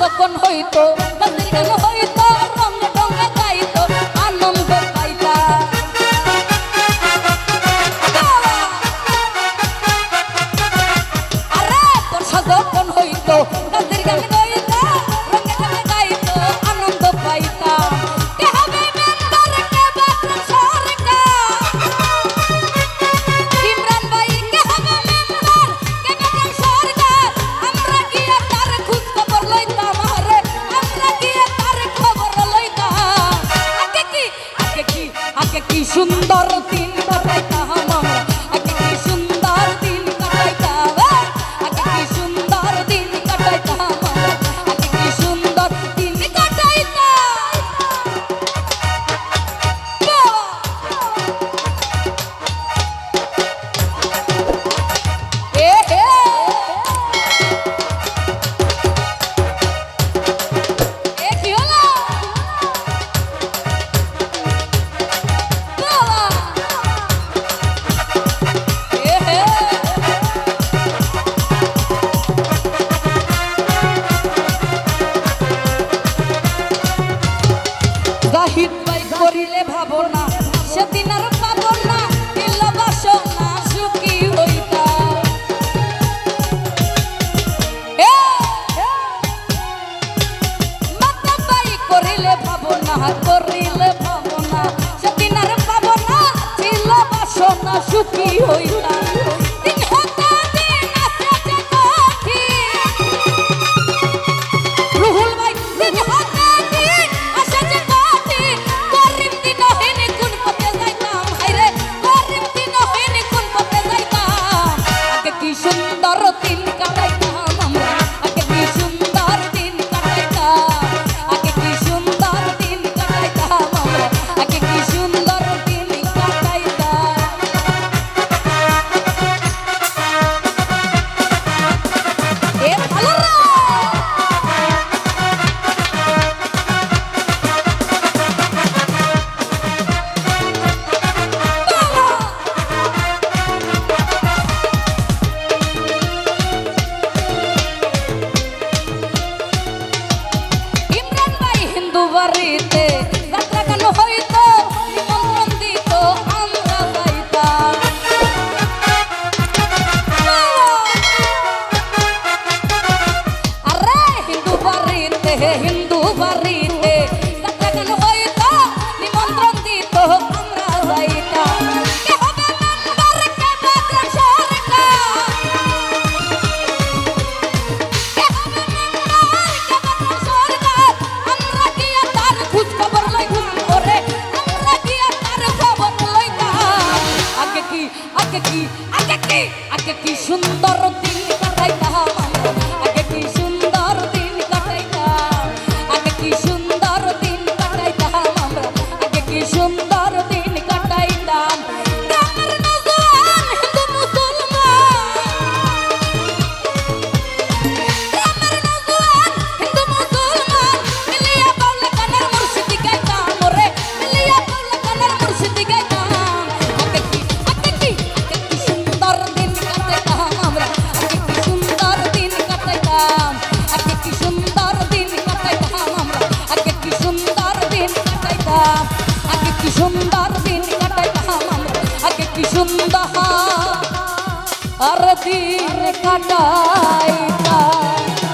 যখন হইতো গানের গান হইতো রঙে রঙে গাইতো আনন্দ পাইতা আরে বর্ষা যখন হইতো গানের গান হইতো রঙে রঙে গাইতো আনন্দ পাইতা কে হবে মেম্বার কে বাকর সরকার ইমরান ভাই কে হবে মেম্বার কে বাকর সরকার আমরা গিয়ে তার খোঁজ খবর লইতাম আরে আমরা গিয়ে তার খবর লইতাম আগে কি সুন্দর দিন কাটাইতাম আমরা আগে কি সুন্দর দিন কাটাইতাম আগে কি সুন্দর দিন কাটাইতাম আমরা আগে কি সুন্দর দিন কাটাইতাম এ হে এ কি হলো বাবা এ হে জাহিদ ভাই করিলে ভাবনা সেদিন আর পাবো না দিল বাসনা সুখী হইতা মাতা ভাই করিলে ভাবনা সেদিন আর পাবো না দিল বাসনা সুখী হইতা